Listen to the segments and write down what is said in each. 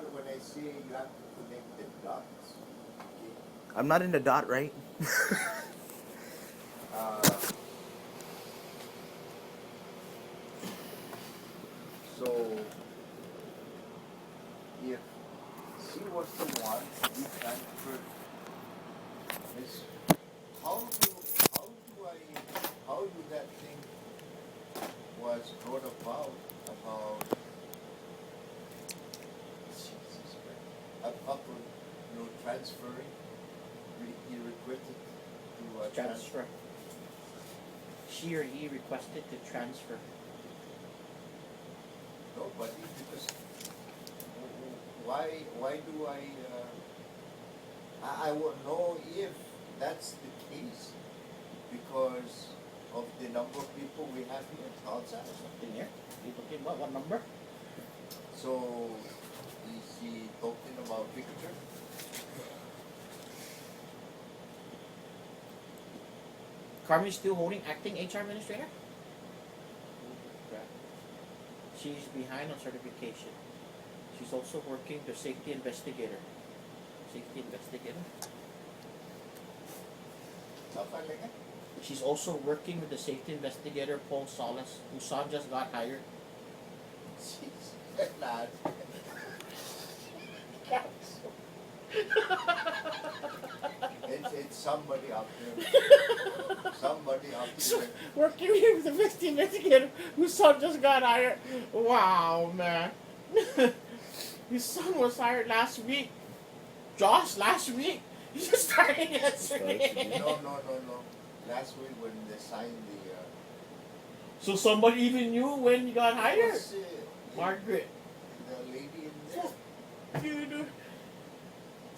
when I say you have to connect the dots. Okay. I'm not in the dot, right? Uh, so if C was the one we transferred this, how do I how do that thing was brought about Jesus Christ, about transferring? He requested to Transfer. She or he requested to transfer. Nobody, because why do I won't know if that's the case because of the number of people we have here outside. Something here. You talking about what number? So is he talking about Victor? Carmen's still holding acting HR administrator? She's behind on certification. She's also working the safety investigator. Safety investigator? She's also working with the safety investigator, Paul Salas, whose son just got hired. Jeez, lad. It's somebody out there. Somebody out there. Working with the safety investigator, whose son just got hired. Wow, man. His son was hired last week. Josh, last week. He just started yesterday. No. Last week when they signed the. So somebody even knew when you got hired? Was, Margaret. The lady in there. Dude.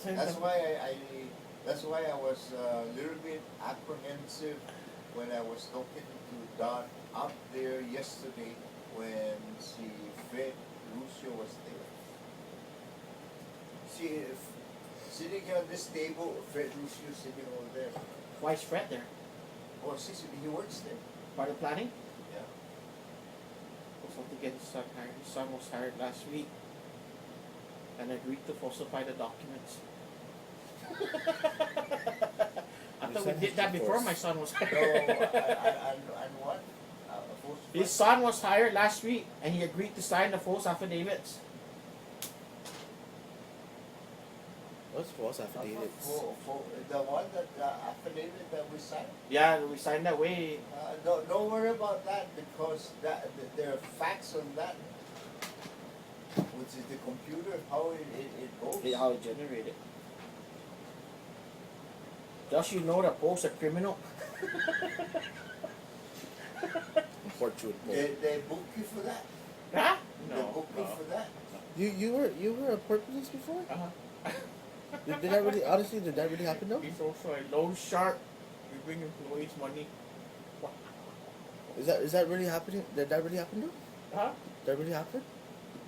That's why I was a little bit apprehensive when I was talking to Don up there yesterday when Fred Lucio was there. Sitting here on this table, Fred Lucio sitting over there. Why is Fred there? Oh, he works there. Part of planning? Yeah. Also to get his son hired. His son was hired last week and agreed to falsify the documents. I thought we did that before my son was hired. And what? His son was hired last week and he agreed to sign the false affidavits. What's false affidavits? For the one affidavit that we signed? Yeah, we signed that way. Don't worry about that because there are facts on that, which is the computer, how it goes. Yeah, how it generated. Just you know that Paul's a criminal. Fortune. They book you for that? Huh? They book you for that? You were a port police before? Uh-huh. Did that really, honestly, did that really happen though? He's also a loan shark. You bring employees money. Wow. Is that really happening? Did that really happen though? Huh? Did that really happen?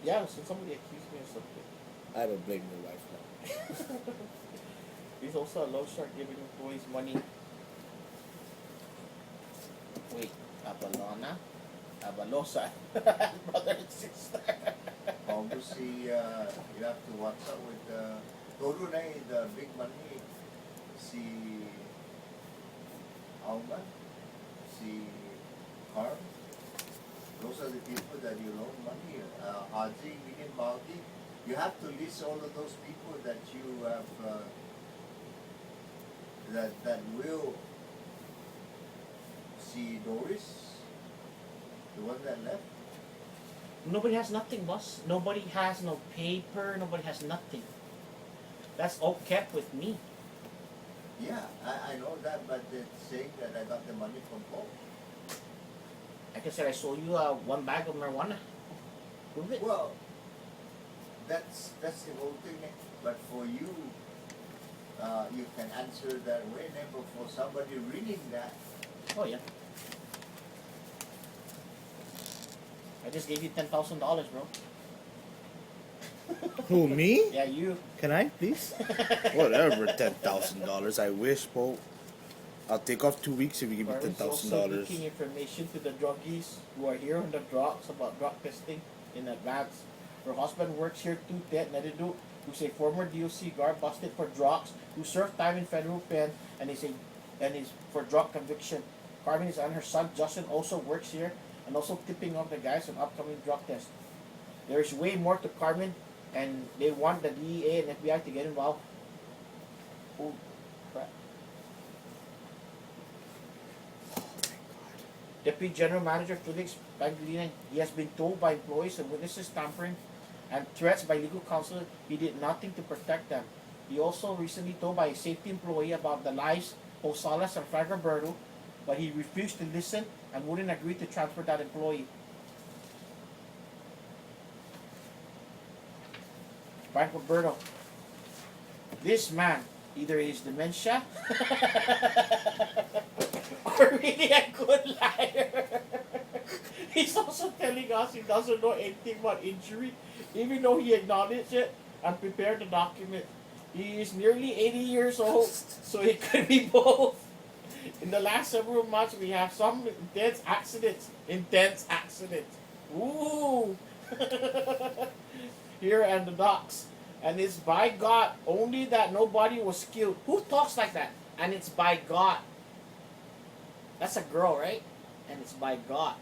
Yeah, so somebody accused me of something. I don't blame your wife now. He's also a loan shark giving employees money. Wait, Abalosa. Brother and sister. Obviously, you have to watch out with Toru na the big money. Si Alma, si Carm. Those are the people that you loan money. Haji, Minin, Maldi. You have to list all of those people that you have that will see Doris, the one that left. Nobody has nothing, boss. Nobody has no paper. Nobody has nothing. That's all kept with me. Yeah, I know that, but they're saying that I got the money from Paul. Like I said, I sold you one bag of marijuana. Prove it. Well, that's the whole thing. But for you, you can answer that way. But for somebody reading that, Oh yeah. I just gave you $10,000, bro. Who, me? Yeah, you. Can I, please? Whatever, $10,000. I wish, Paul. I'll take off 2 weeks if you give me Barron's also $10,000. leaking information to the druggies who are here on the drugs about drug testing in advance Her husband works here too, Ted Nedidu, who's a former DOC guard busted for drugs, who served time in federal pen and is for drug conviction. Carmen is on her son Justin also works here and also tipping off the guys on upcoming drug tests. There is way more to Carmen and they want the DEA and FBI to get involved. Oh crap. Deputy General Manager Felix Baglina, he has been told by employees and witnesses tampering and threats by legal counsel he did nothing to protect them. He also recently told by a safety employee about the lives of Salas and Frank Roberto, but he refused to listen and wouldn't agree to transfer that employee. Frank Roberto. This man, either is dementia or really a good liar. He's also telling us he doesn't know anything about injury, even though he acknowledged it and prepared the document. He is nearly 80 years old, so it could be both. In the last several months, we have some intense accidents. Ooh! Here and the docks. And it's by God only that nobody was killed. Who talks like that? And it's by God. That's a girl, right? And it's by God.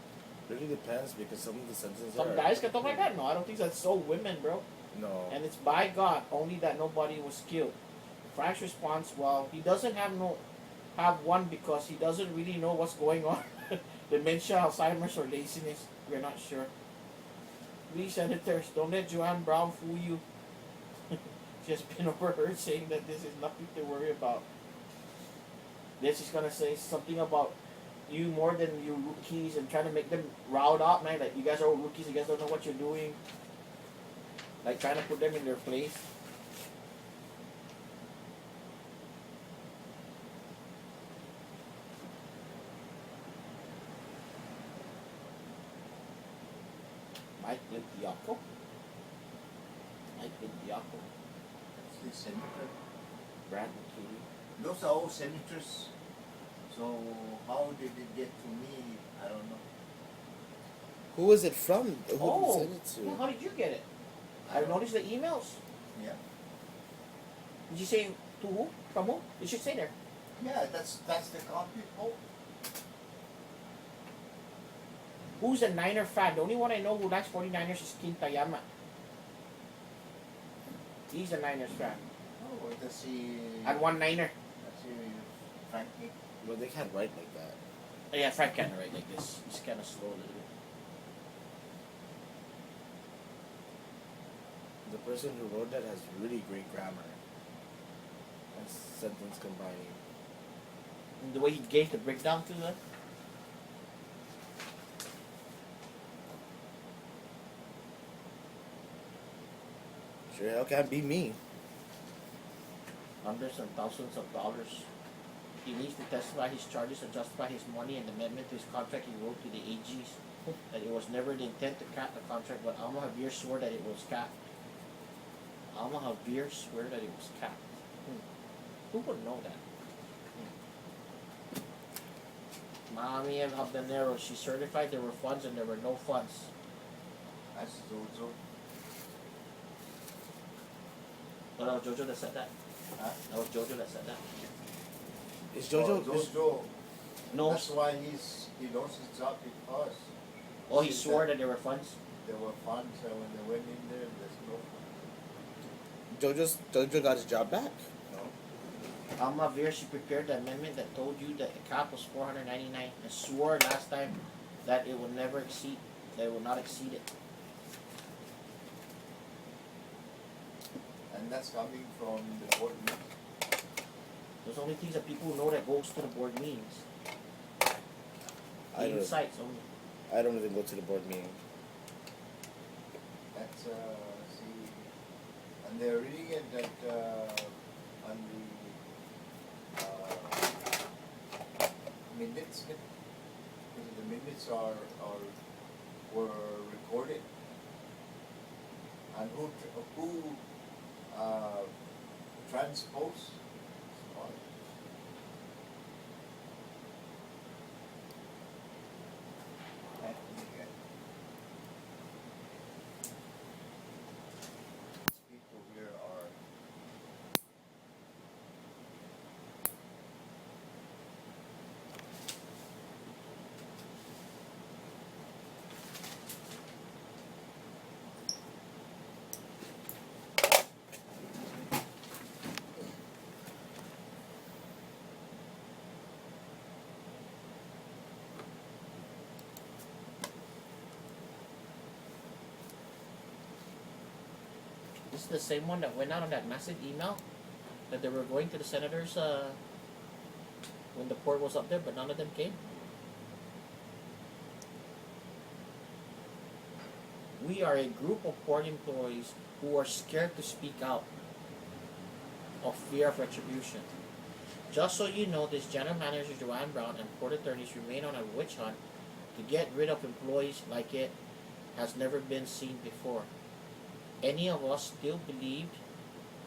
Really depends because some of the sentences Some are. guys can talk like that? No, I don't think that's so women, bro. No. And it's by God only that nobody was killed. Frank's response, well, he doesn't have one because he doesn't really know what's going on. Dementia, Alzheimer's, or laziness. We're not sure. Please, senators, don't let Joanne Brown fool you. She has been overheard saying that this is nothing to worry about. This is gonna say something about you more than you rookies and trying to make them riled up, man. Like, you guys are all rookies, you guys don't know what you're doing. Like, trying to put them in their place. Mike Limpiaco. The senator. Brad McKinney. Those are all senators. So how did it get to me? I don't know. Who was it from? Who Oh, sent it to? well, how did you get it? I noticed the emails. Yeah. Did you say to who? From who? It should say there. Yeah, that's the copy. Oh, Who's a Niner fan? The only one I know who likes 49ers is Kintayama. He's a Niners fan. oh, does he? And one Niner. Does he Frankie? Well, they can't write like that. Oh, yeah, Frank kind of right like this. He's kind of slow a little bit. The person who wrote that has really great grammar and sentence combining. And the way he gave the breakdown to the. Sure hell can't be me. Hundreds and thousands of dollars. He needs to testify his charges and justify his money and amendment to his contract he wrote to the AGs. That it was never the intent to cap the contract, but Alma Javier swore that it was capped. Alma Javier swore that it was capped. Who would know that? Mami of Habanero, she certified there were funds and there were no funds. That's Zozo. Oh, that was Jojo that said that. Huh? That was Jojo that said that. Is Jojo? Oh, Zozo. No. That's why he knows his job because. Oh, he swore that there were funds. There were funds, and when they went in there, there's no funds. Jojo got his job back. No. Alma Javier, she prepared the amendment that told you that the cap was $499 and swore last time that it will never exceed, that it will not exceed it. And that's coming from the board meeting. Those are only things that people know that goes to the board meetings. I don't. Insights only. I don't even go to the board meeting. That's see, and they're reading it that on the minutes, because the minutes were recorded, and who transposed. This is the same one that went out on that massive email that they were going to the senators when the port was up there, but none of them came. We are a group of port employees who are scared to speak out of fear of retribution. Just so you know, this General Manager Joanne Brown and port attorneys remain on a witch hunt to get rid of employees like it has never been seen before. Any of us still believed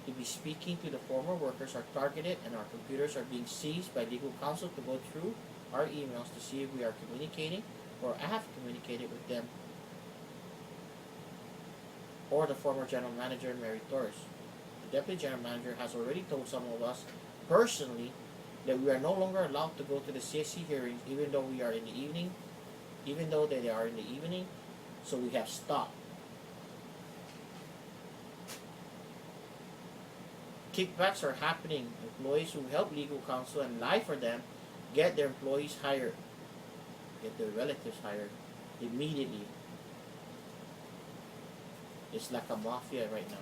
to be speaking to the former workers are targeted, and our computers are being seized by legal counsel to go through our emails to see if we are communicating or have communicated with them or the former General Manager, Mary Torres. The Deputy General Manager has already told some of us personally that we are no longer allowed to go to the CSC hearings even though they are in the evening, so we have stopped. Kickbacks are happening. Employees who help legal counsel and lie for them get their employees hired, get their relatives hired immediately. It's like a mafia right now.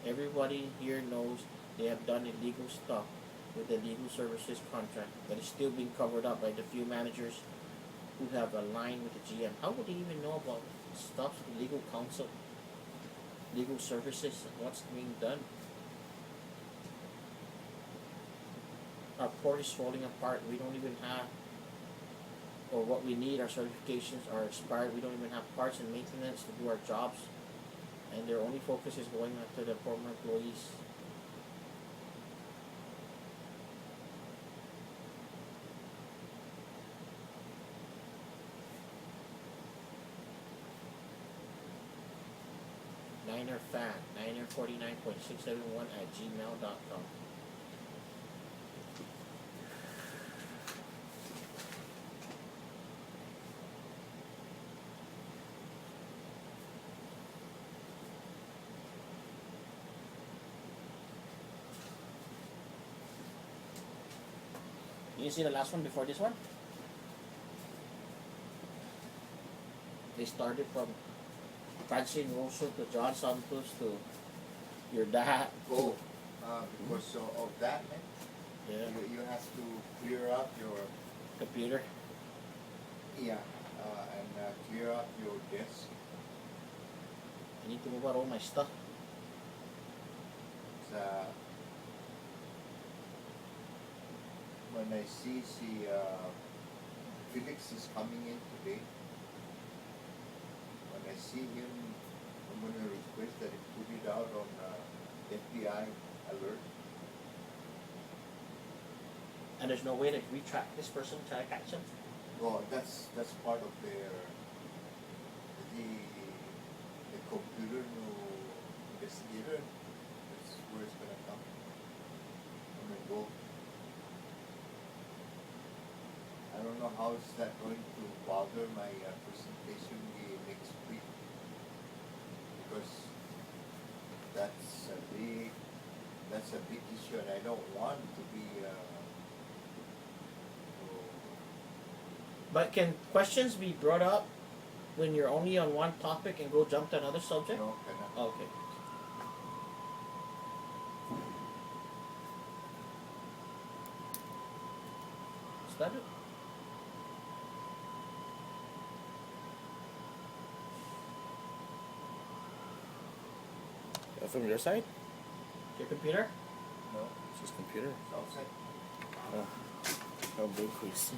Everybody here knows they have done illegal stuff with the legal services contract, but it's still being covered up by the few managers who have aligned with the GM. How would they even know about stuff with legal counsel, legal services, and what's being done? Our port is falling apart. We don't even have, or what we need, our certifications are expired. We don't even have parts and maintenance to do our jobs. And their only focus is going after the former employees. NinerFan, 949.671@gmail.com. You see the last one before this one? They started from Francine Rosso to John Santos to your dad. Oh, because of that, man, Yeah. you have to clear up your Computer. and clear up your desk. I need to move out all my stuff. When I see Felix is coming in today, when I see him, I'm going to request that he put it out on FBI alert. And there's no way to retract this person to catch him. Well, that's part of the computer no investigator. That's where it's going to come. I'm going to go. I don't know how is that going to bother my presentation next week, because that's a big issue, and I don't want to be. But can questions be brought up when you're only on one topic and go jump to another subject? No, cannot. Okay. Is that it? From your side? Your computer? No, It's just computer. it's outside. Oh, big please.